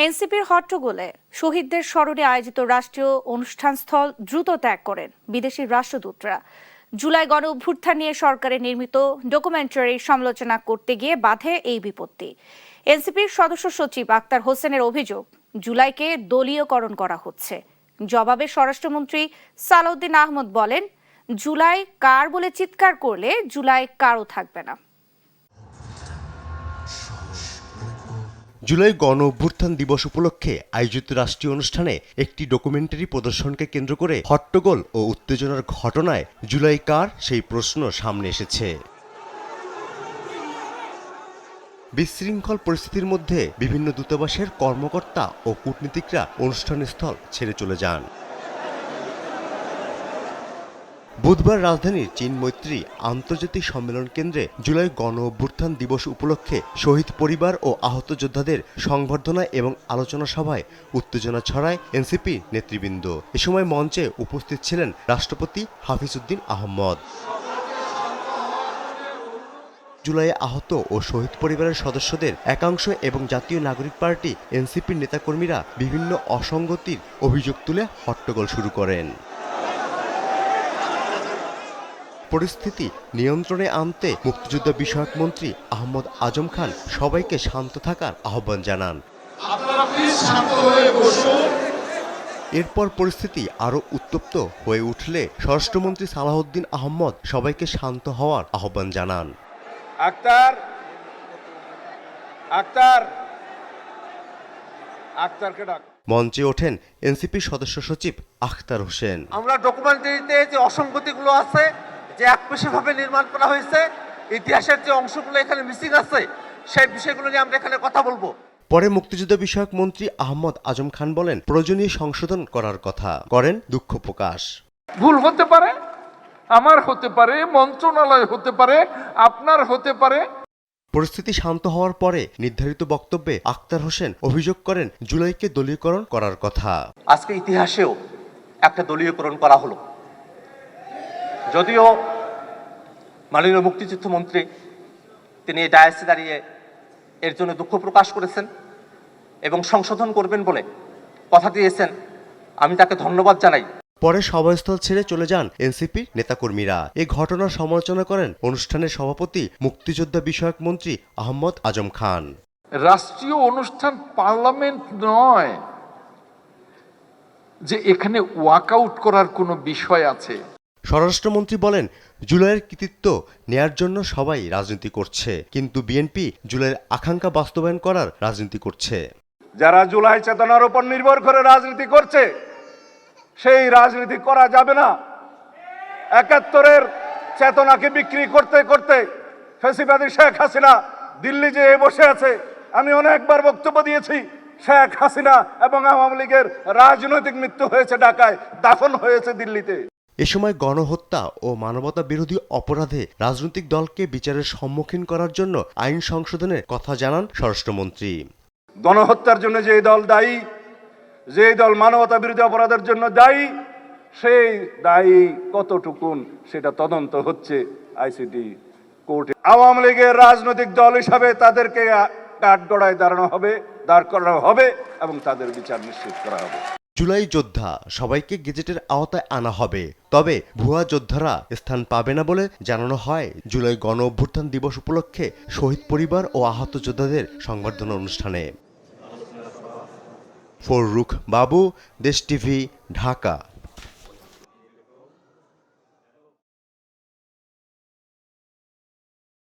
এনসিপির হট্টগোলে শহীদদের স্মরণে আয়োজিত রাষ্ট্রীয় অনুষ্ঠানস্থল দ্রুত ত্যাগ করেন বিদেশি রাষ্ট্রদূতরা। জুলাই গণ অভ্যুত্থান নিয়ে সরকারের নির্মিত ডকুমেন্টারি সমালোচনা করতে গিয়ে বাধে এই বিপত্তি। এনসিপির সদস্য সচিব আক্তার হোসেনের অভিযোগ, জুলাইকে দলীয়করণ করা হচ্ছে। জবাবে স্বরাষ্ট্রমন্ত্রী সালাউদ্দিন আহমদ বলেন, জুলাই কার বলে চিৎকার করলে জুলাই কারও থাকবে না। জুলাই গণ অভ্যুত্থান দিবস উপলক্ষে আয়োজিত রাষ্ট্রীয় অনুষ্ঠানে একটি ডকুমেন্টারি প্রদর্শনকে কেন্দ্র করে হট্টগোল ও উত্তেজনার ঘটনায় জুলাই কার সেই প্রশ্ন সামনে এসেছে। বিশৃঙ্খল পরিস্থিতির মধ্যে বিভিন্ন দূতাবাসের কর্মকর্তা ও কূটনীতিকরা অনুষ্ঠানস্থল ছেড়ে চলে যান। বুধবার রাজধানীর চীন মৈত্রী আন্তর্জাতিক সম্মেলন কেন্দ্রে জুলাই গণ অভ্যুত্থান দিবস উপলক্ষে শহীদ পরিবার ও আহত যোদ্ধাদের সংবর্ধনা এবং আলোচনা সভায় উত্তেজনা ছড়ায় এনসিপি নেতৃবৃন্দ। এ সময় মঞ্চে উপস্থিত ছিলেন রাষ্ট্রপতি হাফিজউদ্দিন আহমদ। জুলাইয়ে আহত ও শহীদ পরিবারের সদস্যদের একাংশ এবং জাতীয় নাগরিক পার্টি এনসিপির নেতাকর্মীরা বিভিন্ন অসঙ্গতির অভিযোগ তুলে হট্টগোল শুরু করেন। পরিস্থিতি নিয়ন্ত্রণে আনতে মুক্তিযুদ্ধ বিষয়ক মন্ত্রী আহমদ আজম খান সবাইকে শান্ত থাকার আহ্বান জানান। এরপর পরিস্থিতি আরও উত্তপ্ত হয়ে উঠলে স্বরাষ্ট্রমন্ত্রী সালাউদ্দিন আহমদ সবাইকে শান্ত হওয়ার আহ্বান জানান। মঞ্চে ওঠেন এনসিপি সদস্য সচিব আখতার হোসেন। আমরা ডকুমেন্টারিতে যে অসঙ্গতিগুলো আছে, যে একপেশীভাবে নির্মাণ করা হয়েছে, ইতিহাসের যে অংশগুলো এখানে মিসিং আছে, সেই বিষয়গুলো নিয়ে আমরা এখানে কথা বলবো। পরে মুক্তিযুদ্ধ বিষয়ক মন্ত্রী আহমদ আজম খান বলেন, প্রয়োজনীয় সংশোধন করার কথা করেন দুঃখ প্রকাশ। ভুল হতে পারে, আমার হতে পারে, মন্ত্রণালয় হতে পারে, আপনার হতে পারে। পরিস্থিতি শান্ত হওয়ার পরে নির্ধারিত বক্তব্যে আখতার হোসেন অভিযোগ করেন, জুলাইকে দলীয়করণ করার কথা। আজকে ইতিহাসেও একটা দলীয়করণ করা হলো। যদিও মাননীয় মুক্তিযুদ্ধ মন্ত্রী তিনি এই ডায়াসে দাঁড়িয়ে এর জন্য দুঃখ প্রকাশ করেছেন এবং সংশোধন করবেন বলে কথা দিয়েছেন, আমি তাকে ধন্যবাদ জানাই। পরে সভাস্থল ছেড়ে চলে যান এনসিপির নেতাকর্মীরা। এই ঘটনার সমালোচনা করেন অনুষ্ঠানের সভাপতি মুক্তিযোদ্ধা বিষয়ক মন্ত্রী আহমদ আজম খান। রাষ্ট্রীয় অনুষ্ঠান পার্লামেন্ট নয় যে এখানে ওয়াকআউট করার কোনো বিষয় আছে। স্বরাষ্ট্রমন্ত্রী বলেন, জুলাইয়ের কৃতিত্ব নেয়ার জন্য সবাই রাজনীতি করছে, কিন্তু বিএনপি জুলাইয়ের আকাঙ্ক্ষা বাস্তবায়ন করার রাজনীতি করছে। যারা জুলাই চেতনার উপর নির্ভর করে রাজনীতি করছে, সেই রাজনীতি করা যাবে না। ৭১-এর চেতনাকে বিক্রি করতে করতে ফ্যাসিবাদী শেখ হাসিনা দিল্লি যেয়ে বসে আছে। আমি অনেকবার বক্তব্য দিয়েছি, শেখ হাসিনা এবং আওয়ামী লীগের রাজনৈতিক মৃত্যু হয়েছে ঢাকায়, দাফন হয়েছে দিল্লিতে। এ সময় গণহত্যা ও মানবতা বিরোধী অপরাধে রাজনৈতিক দলকে বিচারের সম্মুখীন করার জন্য আইন সংশোধনের কথা জানান স্বরাষ্ট্রমন্ত্রী। গণহত্যার জন্য যে দল দায়ী, যে দল মানবতা বিরোধী অপরাধের জন্য দায়ী, সেই দায়ী কতটুকুন সেটা তদন্ত হচ্ছে আইসিটি কোর্টে। আওয়ামী লীগের রাজনৈতিক দল হিসাবে তাদেরকে কাঠগড়ায় দাঁড় করানো হবে এবং তাদের বিচার নিশ্চিত করা হবে। জুলাই যোদ্ধা সবাইকে গেজেটের আওতায় আনা হবে, তবে ভুয়া যোদ্ধারা স্থান পাবে না বলে জানানো হয় জুলাই গণ অভ্যুত্থান দিবস উপলক্ষে শহীদ পরিবার ও আহত যোদ্ধাদের সংবর্ধনা অনুষ্ঠানে। ফররুখ বাবু, দেশ টিভি, ঢাকা।